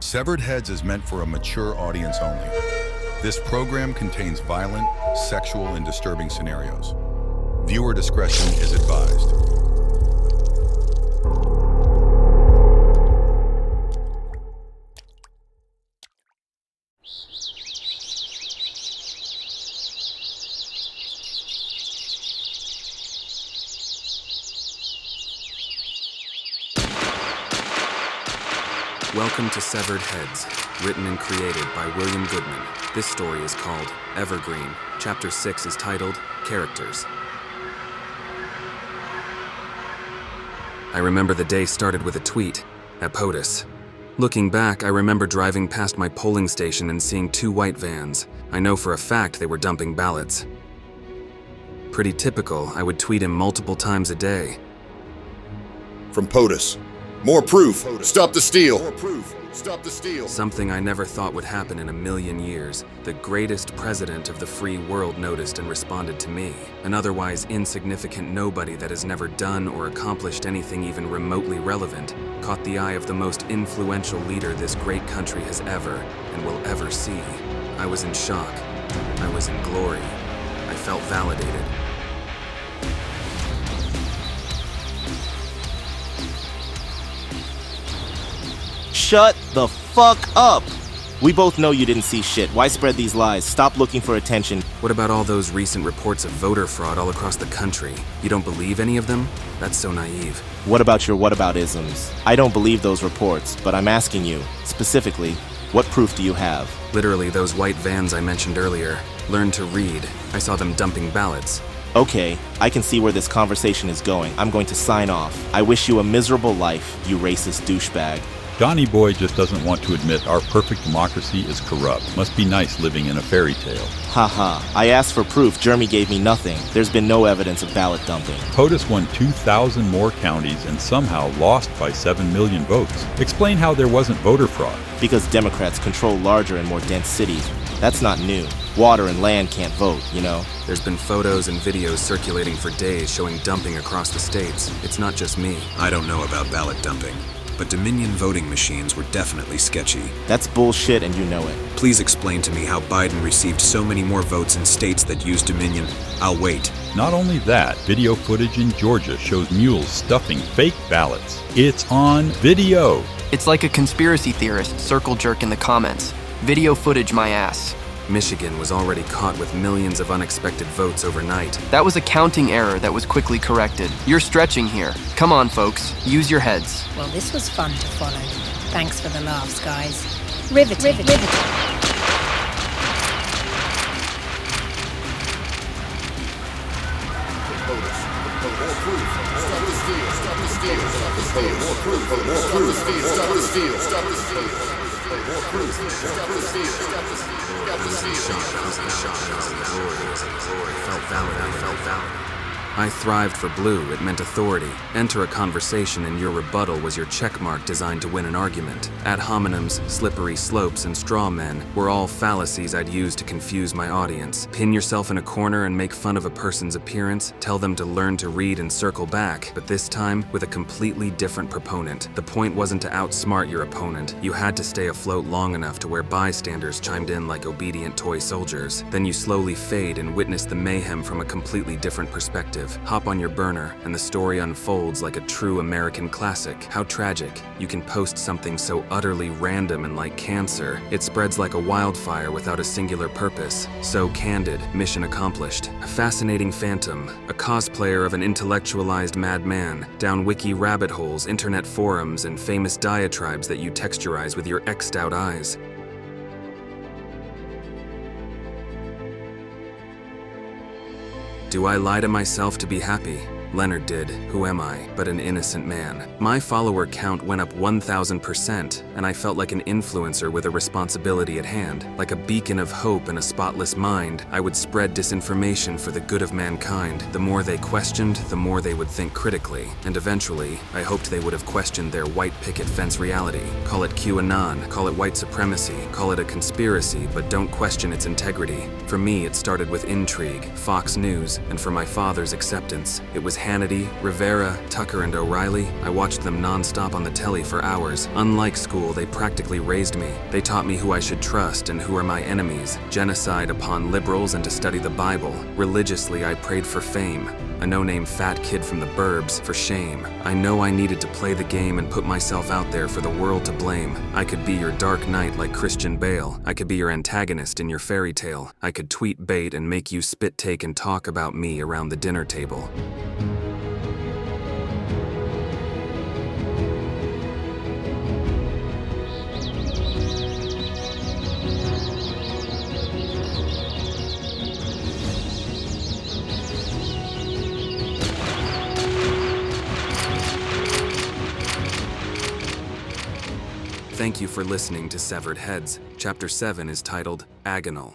Severed Heads is meant for a mature audience only. This program contains violent, sexual, and disturbing scenarios. Viewer discretion is advised. Welcome to Severed Heads, written and created by William Goodman. This story is called Evergreen. Chapter 6 is titled Characters. I remember the day started with a tweet at POTUS. Looking back, I remember driving past my polling station and seeing 2 white vans. I know for a fact they were dumping ballots. Pretty typical, I would tweet him multiple times a day. From POTUS. More proof. Stop the steal. More proof. Stop the steal. Something I never thought would happen in a million years. The greatest president of the free world noticed and responded to me. An otherwise insignificant nobody that has never done or accomplished anything even remotely relevant caught the eye of the most influential leader this great country has ever and will ever see. I was in shock. I was in glory. I felt validated. Shut the fuck up! We both know you didn't see shit. Why spread these lies? Stop looking for attention. What about all those recent reports of voter fraud all across the country? You don't believe any of them? That's so naive. What about your whataboutisms? I don't believe those reports, but I'm asking you, specifically, what proof do you have? Literally, those white vans I mentioned earlier. Learn to read. I saw them dumping ballots. Okay, I can see where this conversation is going. I'm going to sign off. I wish you a miserable life, you racist douchebag. Donny Boy just doesn't want to admit our perfect democracy is corrupt. Must be nice living in a fairy tale. Haha, I asked for proof. Jeremy gave me nothing. There's been no evidence of ballot dumping. POTUS won 2,000 more counties and somehow lost by 7 million votes. Explain how there wasn't voter fraud. Because Democrats control larger and more dense cities. That's not new. Water and land can't vote, you know? There's been photos and videos circulating for days showing dumping across the states. It's not just me. I don't know about ballot dumping, but Dominion voting machines were definitely sketchy. That's bullshit and you know it. Please explain to me how Biden received so many more votes in states that use Dominion. I'll wait. Not only that, video footage in Georgia shows mules stuffing fake ballots. It's on video. It's like a conspiracy theorist circle jerk in the comments. Video footage my ass. Michigan was already caught with millions of unexpected votes overnight. That was a counting error that was quickly corrected. You're stretching here. Come on, folks. Use your heads. Well, this was fun to follow. Thanks for the laughs, guys. Riveting. I thrived for blue. It meant authority. Enter a conversation and your rebuttal was your checkmark designed to win an argument. Ad hominems, slippery slopes, and straw men were all fallacies I'd use to confuse my audience. Pin yourself in a corner and make fun of a person's appearance, tell them to learn to read and circle back, but this time with a completely different proponent. The point wasn't to outsmart your opponent. You had to stay afloat long enough to where bystanders chimed in like obedient toy soldiers. Then you slowly fade and witness the mayhem from a completely different perspective. Hop on your burner, and the story unfolds like a true American classic. How tragic. You can post something so utterly random and like cancer. It spreads like a wildfire without a singular purpose. So candid, mission accomplished. A fascinating phantom, a cosplayer of an intellectualized madman, down wiki rabbit holes, internet forums, and famous diatribes that you texturize with your X'd out eyes. Do I lie to myself to be happy? Leonard did. Who am I? But an innocent man. My follower count went up 1,000%, and I felt like an influencer with a responsibility at hand. Like a beacon of hope and a spotless mind, I would spread disinformation for the good of mankind. The more they questioned, the more they would think critically. And eventually, I hoped they would have questioned their white picket fence reality. Call it QAnon, call it white supremacy, call it a conspiracy, but don't question its integrity. For me, it started with intrigue, Fox News, and for my father's acceptance. It was Hannity, Rivera, Tucker, and O'Reilly, I watched them non-stop on the telly for hours. Unlike school, they practically raised me. They taught me who I should trust and who are my enemies, genocide upon liberals, and to study the Bible. Religiously, I prayed for fame. A no-name fat kid from the burbs, for shame. I know I needed to play the game and put myself out there for the world to blame. I could be your dark knight like Christian Bale. I could be your antagonist in your fairy tale. I could tweet bait and make you spit take and talk about me around the dinner table. Thank you for listening to Severed Heads. Chapter 7 is titled Agonal.